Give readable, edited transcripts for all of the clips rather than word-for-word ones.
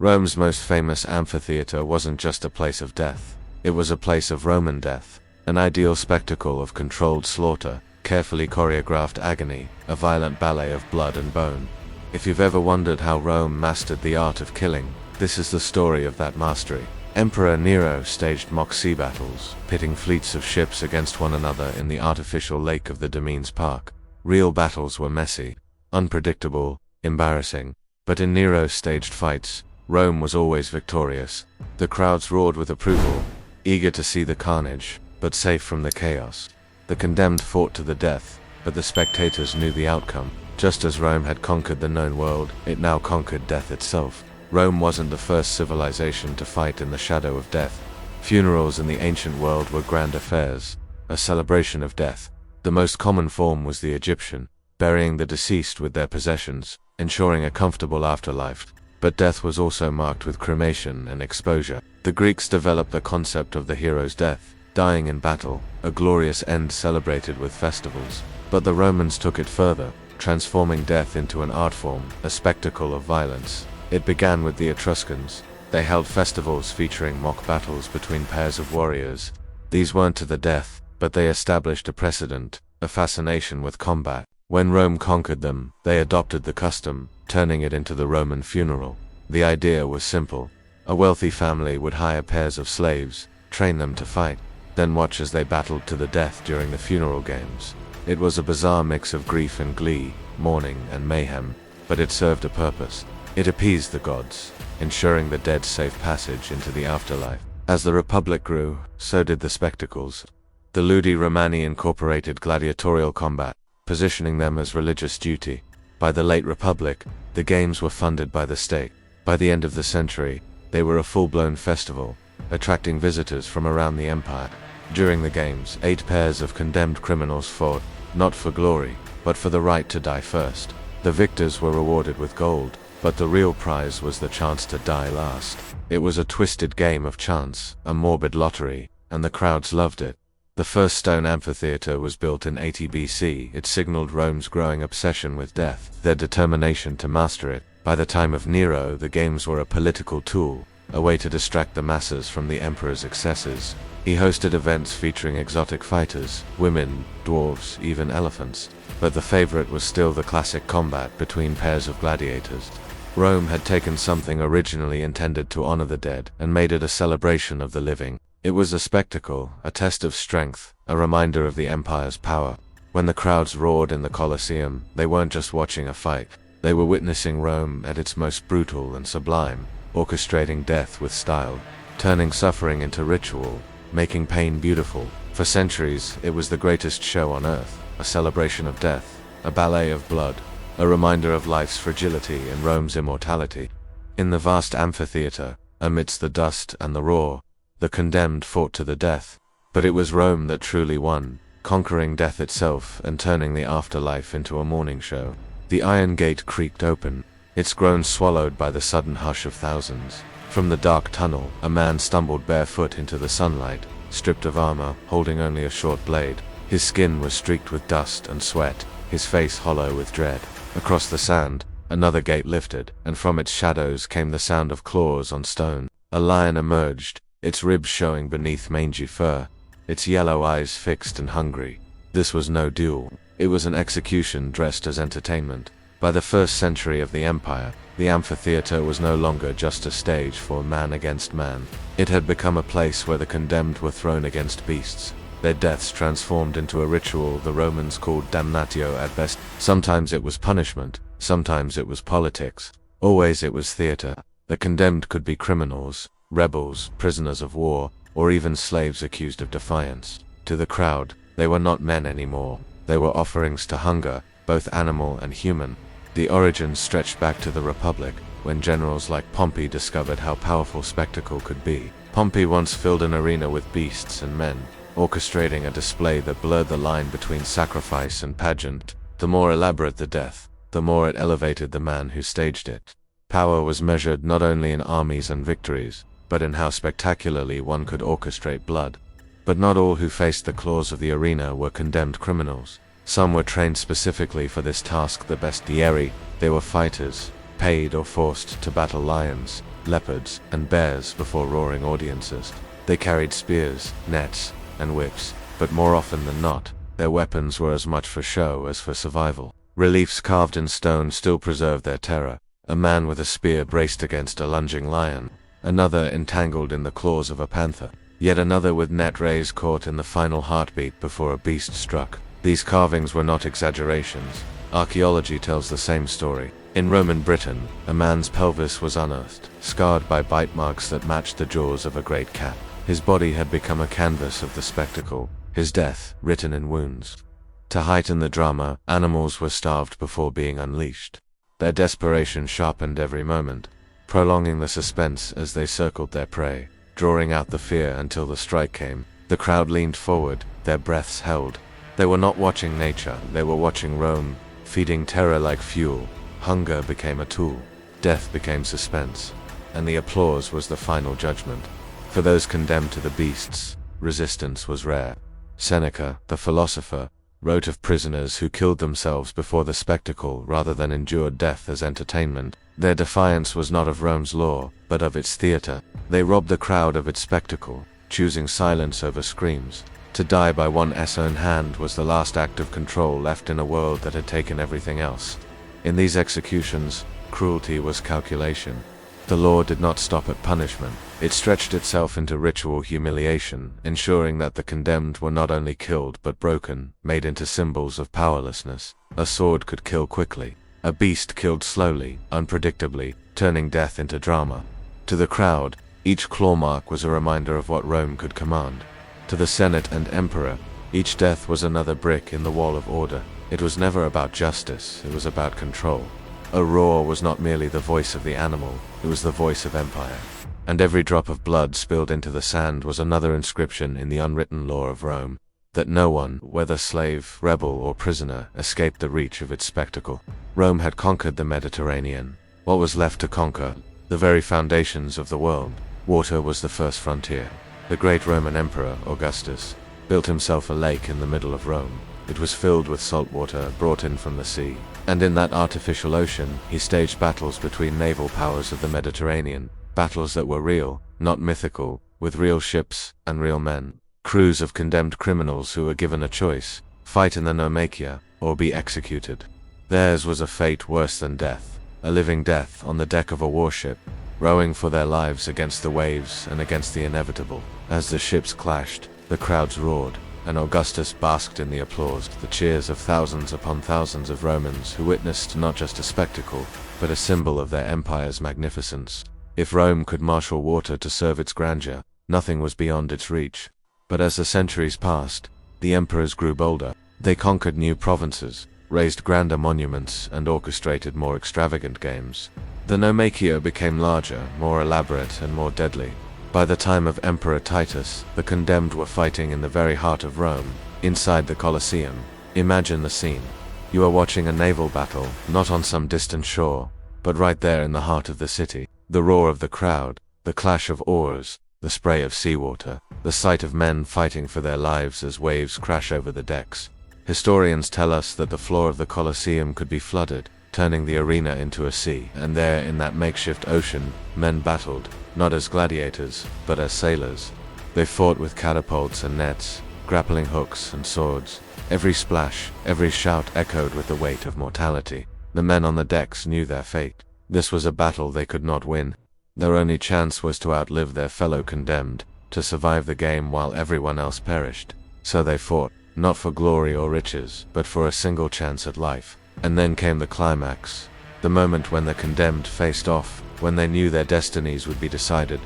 Rome's most famous amphitheater wasn't just a place of death. It was a place of Roman death, an ideal spectacle of controlled slaughter, carefully choreographed agony, a violent ballet of blood and bone. If you've ever wondered how Rome mastered the art of killing, this is the story of that mastery. Emperor Nero staged mock sea battles, pitting fleets of ships against one another in the artificial lake of the Demesnes Park. Real battles were messy, unpredictable, embarrassing, but in Nero's staged fights, Rome was always victorious. The crowds roared with approval, eager to see the carnage, but safe from the chaos. The condemned fought to the death, but the spectators knew the outcome. Just as Rome had conquered the known world, it now conquered death itself. Rome wasn't the first civilization to fight in the shadow of death. Funerals in the ancient world were grand affairs, a celebration of death. The most common form was the Egyptian, burying the deceased with their possessions, ensuring a comfortable afterlife. But death was also marked with cremation and exposure. The Greeks developed the concept of the hero's death, dying in battle, a glorious end celebrated with festivals. But the Romans took it further, transforming death into an art form, a spectacle of violence. It began with the Etruscans. They held festivals featuring mock battles between pairs of warriors. These weren't to the death, but they established a precedent, a fascination with combat. When Rome conquered them, they adopted the custom, turning it into the Roman funeral. The idea was simple. A wealthy family would hire pairs of slaves, train them to fight, then watch as they battled to the death during the funeral games. It was a bizarre mix of grief and glee, mourning and mayhem, but it served a purpose. It appeased the gods, ensuring the dead's safe passage into the afterlife. As the Republic grew, so did the spectacles. The Ludi Romani incorporated gladiatorial combat, positioning them as religious duty. By the late Republic, the games were funded by the state. By the end of the century, they were a full-blown festival, attracting visitors from around the empire. During the games, 8 pairs of condemned criminals fought, not for glory, but for the right to die first. The victors were rewarded with gold, but the real prize was the chance to die last. It was a twisted game of chance, a morbid lottery, and the crowds loved it. The first stone amphitheater was built in 80 BC. It signaled Rome's growing obsession with death, their determination to master it. By the time of Nero, the games were a political tool, a way to distract the masses from the emperor's excesses. He hosted events featuring exotic fighters, women, dwarves, even elephants. But the favorite was still the classic combat between pairs of gladiators. Rome had taken something originally intended to honor the dead and made it a celebration of the living. It was a spectacle, a test of strength, a reminder of the empire's power. When the crowds roared in the Colosseum, they weren't just watching a fight. They were witnessing Rome at its most brutal and sublime, orchestrating death with style, turning suffering into ritual, making pain beautiful. For centuries, it was the greatest show on earth, a celebration of death, a ballet of blood, a reminder of life's fragility and Rome's immortality. In the vast amphitheater, amidst the dust and the roar, the condemned fought to the death. But it was Rome that truly won, conquering death itself and turning the afterlife into a morning show. The iron gate creaked open, its groans swallowed by the sudden hush of thousands. From the dark tunnel, a man stumbled barefoot into the sunlight, stripped of armor, holding only a short blade. His skin was streaked with dust and sweat, his face hollow with dread. Across the sand, another gate lifted, and from its shadows came the sound of claws on stone. A lion emerged, its ribs showing beneath mangy fur, its yellow eyes fixed and hungry. This was no duel. It was an execution dressed as entertainment. By the 1st century of the empire, the amphitheater was no longer just a stage for man against man. It had become a place where the condemned were thrown against beasts, their deaths transformed into a ritual the Romans called damnatio ad best. Sometimes it was punishment, sometimes it was politics, always it was theater. The condemned could be criminals, rebels, prisoners of war, or even slaves accused of defiance. To the crowd, they were not men anymore. They were offerings to hunger, both animal and human. The origins stretched back to the Republic, when generals like Pompey discovered how powerful spectacle could be. Pompey once filled an arena with beasts and men, orchestrating a display that blurred the line between sacrifice and pageant. The more elaborate the death, the more it elevated the man who staged it. Power was measured not only in armies and victories, but in how spectacularly one could orchestrate blood. But not all who faced the claws of the arena were condemned criminals. Some were trained specifically for this task, the bestiarii. They were fighters, paid or forced to battle lions, leopards, and bears before roaring audiences. They carried spears, nets, and whips, but more often than not, their weapons were as much for show as for survival. Reliefs carved in stone still preserved their terror. A man with a spear braced against a lunging lion, another entangled in the claws of a panther, yet another with net rays caught in the final heartbeat before a beast struck. These carvings were not exaggerations. Archaeology tells the same story. In Roman Britain, a man's pelvis was unearthed, scarred by bite marks that matched the jaws of a great cat. His body had become a canvas of the spectacle, his death written in wounds. To heighten the drama, animals were starved before being unleashed. Their desperation sharpened every moment, prolonging the suspense as they circled their prey, drawing out the fear until the strike came. The crowd leaned forward, their breaths held. They were not watching nature, they were watching Rome, feeding terror like fuel. Hunger became a tool, death became suspense, and the applause was the final judgment. For those condemned to the beasts, resistance was rare. Seneca, the philosopher, wrote of prisoners who killed themselves before the spectacle rather than endured death as entertainment. Their defiance was not of Rome's law, but of its theater. They robbed the crowd of its spectacle, choosing silence over screams. To die by one's own hand was the last act of control left in a world that had taken everything else. In these executions, cruelty was calculation. The law did not stop at punishment. It stretched itself into ritual humiliation, ensuring that the condemned were not only killed but broken, made into symbols of powerlessness. A sword could kill quickly. A beast killed slowly, unpredictably, turning death into drama. To the crowd, each claw mark was a reminder of what Rome could command. To the Senate and Emperor, each death was another brick in the wall of order. It was never about justice, it was about control. A roar was not merely the voice of the animal, it was the voice of empire. And every drop of blood spilled into the sand was another inscription in the unwritten law of Rome, that no one, whether slave, rebel, or prisoner, escaped the reach of its spectacle. Rome had conquered the Mediterranean. What was left to conquer? The very foundations of the world. Water was the first frontier. The great Roman Emperor, Augustus, built himself a lake in the middle of Rome. It was filled with salt water brought in from the sea, and in that artificial ocean, he staged battles between naval powers of the Mediterranean, battles that were real, not mythical, with real ships and real men, crews of condemned criminals who were given a choice: fight in the Naumachia, or be executed. Theirs was a fate worse than death, a living death on the deck of a warship, rowing for their lives against the waves and against the inevitable. As the ships clashed, the crowds roared, and Augustus basked in the applause, the cheers of thousands upon thousands of Romans who witnessed not just a spectacle, but a symbol of their empire's magnificence. If Rome could marshal water to serve its grandeur, nothing was beyond its reach. But as the centuries passed, the emperors grew bolder. They conquered new provinces, raised grander monuments, and orchestrated more extravagant games. The Naumachia became larger, more elaborate, and more deadly. By the time of Emperor Titus, the condemned were fighting in the very heart of Rome, inside the Colosseum. Imagine the scene. You are watching a naval battle, not on some distant shore, but right there in the heart of the city. The roar of the crowd, the clash of oars, the spray of seawater, the sight of men fighting for their lives as waves crash over the decks. Historians tell us that the floor of the Colosseum could be flooded, turning the arena into a sea, and there in that makeshift ocean, men battled, not as gladiators, but as sailors. They fought with catapults and nets, grappling hooks and swords. Every splash, every shout echoed with the weight of mortality. The men on the decks knew their fate. This was a battle they could not win. Their only chance was to outlive their fellow condemned, to survive the game while everyone else perished. So they fought, not for glory or riches, but for a single chance at life. And then came the climax, the moment when the condemned faced off, when they knew their destinies would be decided.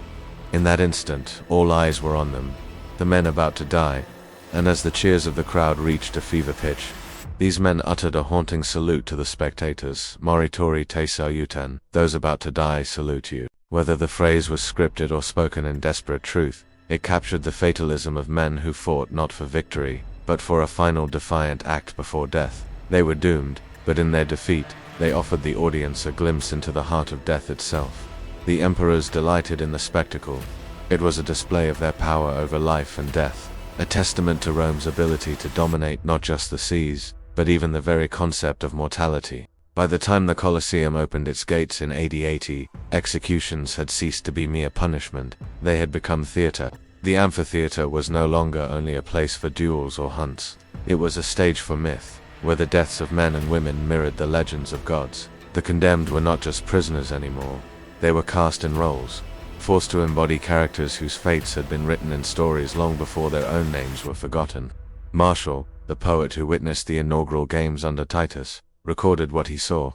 In that instant, all eyes were on them, the men about to die, and as the cheers of the crowd reached a fever pitch, these men uttered a haunting salute to the spectators: Moritori te salutan, those about to die salute you. Whether the phrase was scripted or spoken in desperate truth, it captured the fatalism of men who fought not for victory, but for a final defiant act before death. They were doomed, but in their defeat, they offered the audience a glimpse into the heart of death itself. The emperors delighted in the spectacle. It was a display of their power over life and death, a testament to Rome's ability to dominate not just the seas, but even the very concept of mortality. By the time the Colosseum opened its gates in AD 80, executions had ceased to be mere punishment, they had become theater. The amphitheater was no longer only a place for duels or hunts. It was a stage for myth, where the deaths of men and women mirrored the legends of gods. The condemned were not just prisoners anymore. They were cast in roles, forced to embody characters whose fates had been written in stories long before their own names were forgotten. Martial, the poet who witnessed the inaugural games under Titus, recorded what he saw.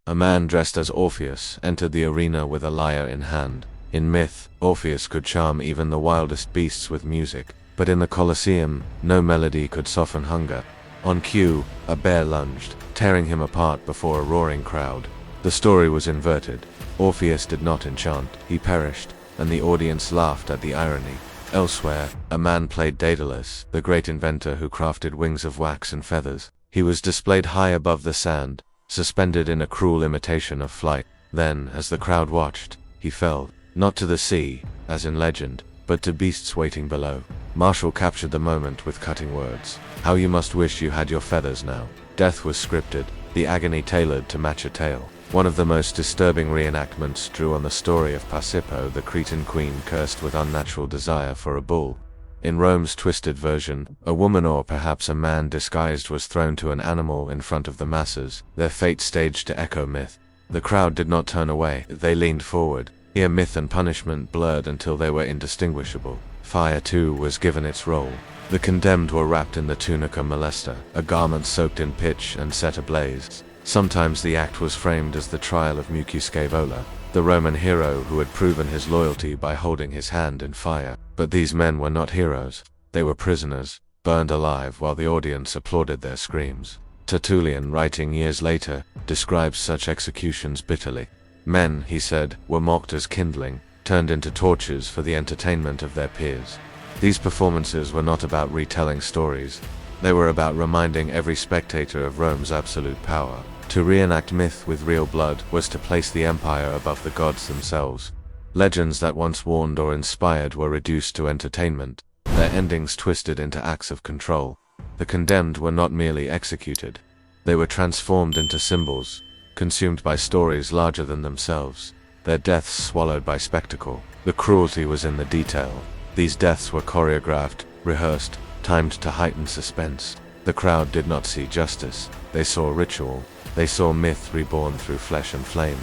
A man dressed as Orpheus entered the arena with a lyre in hand. In myth, Orpheus could charm even the wildest beasts with music, but in the Colosseum, no melody could soften hunger. On cue, a bear lunged, tearing him apart before a roaring crowd. The story was inverted. Orpheus did not enchant, he perished, and the audience laughed at the irony. Elsewhere, a man played Daedalus, the great inventor who crafted wings of wax and feathers. He was displayed high above the sand, suspended in a cruel imitation of flight. Then, as the crowd watched, he fell, not to the sea, as in legend, but to beasts waiting below. Martial captured the moment with cutting words. How you must wish you had your feathers now. Death was scripted, the agony tailored to match a tale. One of the most disturbing reenactments drew on the story of Pasiphae, the Cretan queen cursed with unnatural desire for a bull. In Rome's twisted version, a woman or perhaps a man disguised was thrown to an animal in front of the masses, their fate staged to echo myth. The crowd did not turn away, they leaned forward. Here myth and punishment blurred until they were indistinguishable. Fire too was given its role. The condemned were wrapped in the tunica molesta, a garment soaked in pitch and set ablaze. Sometimes the act was framed as the trial of Mucius Scaevola, the Roman hero who had proven his loyalty by holding his hand in fire. But these men were not heroes. They were prisoners, burned alive while the audience applauded their screams. Tertullian, writing years later, describes such executions bitterly. Men, he said, were mocked as kindling, turned into torches for the entertainment of their peers. These performances were not about retelling stories. They were about reminding every spectator of Rome's absolute power. To reenact myth with real blood was to place the empire above the gods themselves. Legends that once warned or inspired were reduced to entertainment, their endings twisted into acts of control. The condemned were not merely executed. They were transformed into symbols, consumed by stories larger than themselves, their deaths swallowed by spectacle. The cruelty was in the detail. These deaths were choreographed, rehearsed, timed to heighten suspense. The crowd did not see justice, they saw ritual. They saw myth reborn through flesh and flame.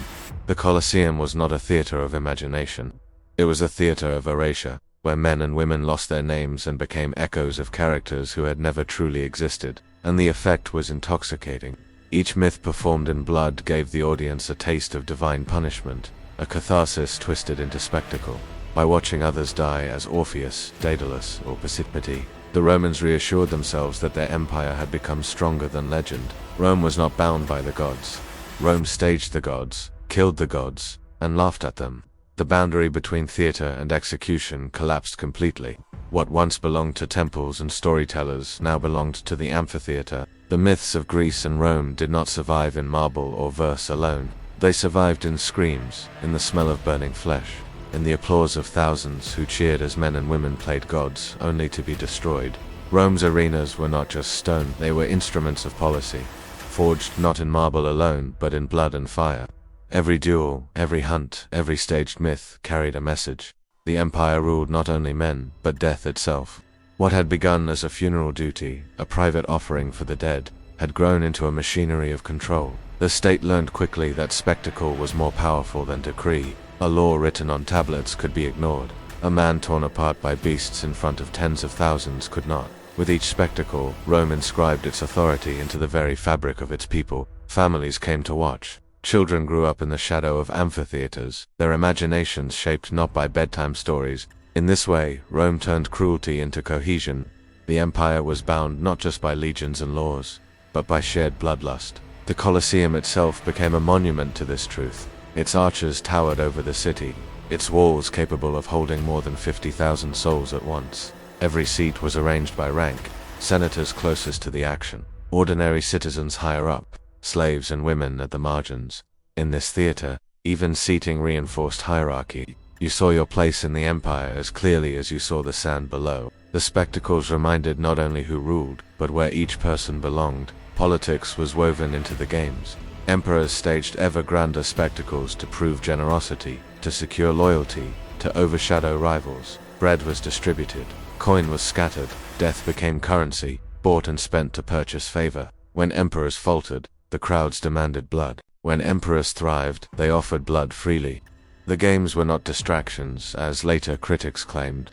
The Colosseum was not a theater of imagination. It was a theater of erasure, where men and women lost their names and became echoes of characters who had never truly existed, and the effect was intoxicating. Each myth performed in blood gave the audience a taste of divine punishment, a catharsis twisted into spectacle. By watching others die as Orpheus, Daedalus, or Pasiphae, the Romans reassured themselves that their empire had become stronger than legend. Rome was not bound by the gods. Rome staged the gods, killed the gods, and laughed at them. The boundary between theater and execution collapsed completely. What once belonged to temples and storytellers now belonged to the amphitheater. The myths of Greece and Rome did not survive in marble or verse alone. They survived in screams, in the smell of burning flesh, in the applause of thousands who cheered as men and women played gods, only to be destroyed. Rome's arenas were not just stone, they were instruments of policy, forged not in marble alone, but in blood and fire. Every duel, every hunt, every staged myth carried a message. The empire ruled not only men, but death itself. What had begun as a funeral duty, a private offering for the dead, had grown into a machinery of control. The state learned quickly that spectacle was more powerful than decree. A law written on tablets could be ignored. A man torn apart by beasts in front of tens of thousands could not. With each spectacle, Rome inscribed its authority into the very fabric of its people. Families came to watch. Children grew up in the shadow of amphitheaters, their imaginations shaped not by bedtime stories. In this way, Rome turned cruelty into cohesion. The empire was bound not just by legions and laws, but by shared bloodlust. The Colosseum itself became a monument to this truth. Its arches towered over the city, its walls capable of holding more than 50,000 souls at once. Every seat was arranged by rank, senators closest to the action, ordinary citizens higher up, slaves and women at the margins. In this theater, even seating reinforced hierarchy. You saw your place in the empire as clearly as you saw the sand below. The spectacles reminded not only who ruled, but where each person belonged. Politics was woven into the games. Emperors staged ever grander spectacles to prove generosity, to secure loyalty, to overshadow rivals. Bread was distributed, coin was scattered, death became currency, bought and spent to purchase favor. When emperors faltered, the crowds demanded blood. When emperors thrived, they offered blood freely. The games were not distractions, as later critics claimed.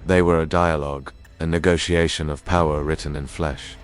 They were a dialogue, a negotiation of power written in flesh.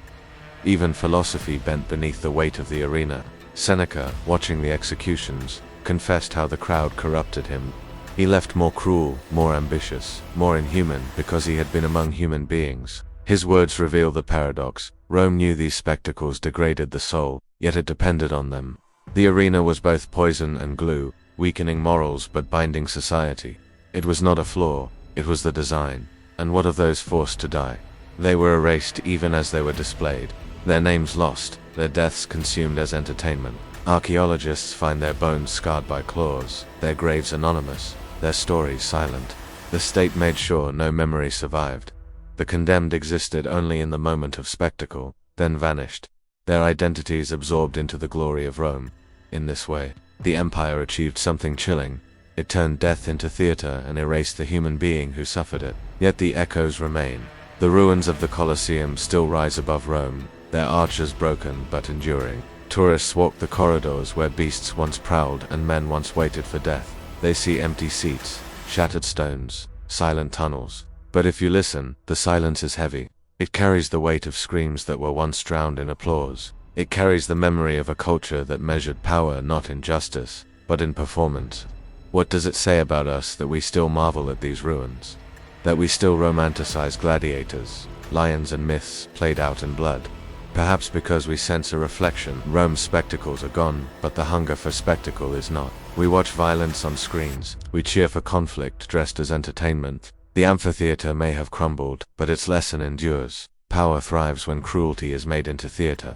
Even philosophy bent beneath the weight of the arena. Seneca, watching the executions, confessed how the crowd corrupted him. He left more cruel, more ambitious, more inhuman because he had been among human beings. His words reveal the paradox. Rome knew these spectacles degraded the soul, yet it depended on them. The arena was both poison and glue, weakening morals but binding society. It was not a flaw, it was the design. And what of those forced to die? They were erased even as they were displayed. Their names lost, their deaths consumed as entertainment. Archaeologists find their bones scarred by claws, their graves anonymous, their stories silent. The state made sure no memory survived. The condemned existed only in the moment of spectacle, then vanished, their identities absorbed into the glory of Rome. In this way, the empire achieved something chilling. It turned death into theater and erased the human being who suffered it. Yet the echoes remain. The ruins of the Colosseum still rise above Rome, their arches broken but enduring. Tourists walk the corridors where beasts once prowled and men once waited for death. They see empty seats, shattered stones, silent tunnels. But if you listen, the silence is heavy. It carries the weight of screams that were once drowned in applause. It carries the memory of a culture that measured power not in justice, but in performance. What does it say about us that we still marvel at these ruins? That we still romanticize gladiators, lions and myths played out in blood? Perhaps because we sense a reflection. Rome's spectacles are gone, but the hunger for spectacle is not. We watch violence on screens. We cheer for conflict dressed as entertainment. The amphitheater may have crumbled, but its lesson endures. Power thrives when cruelty is made into theater.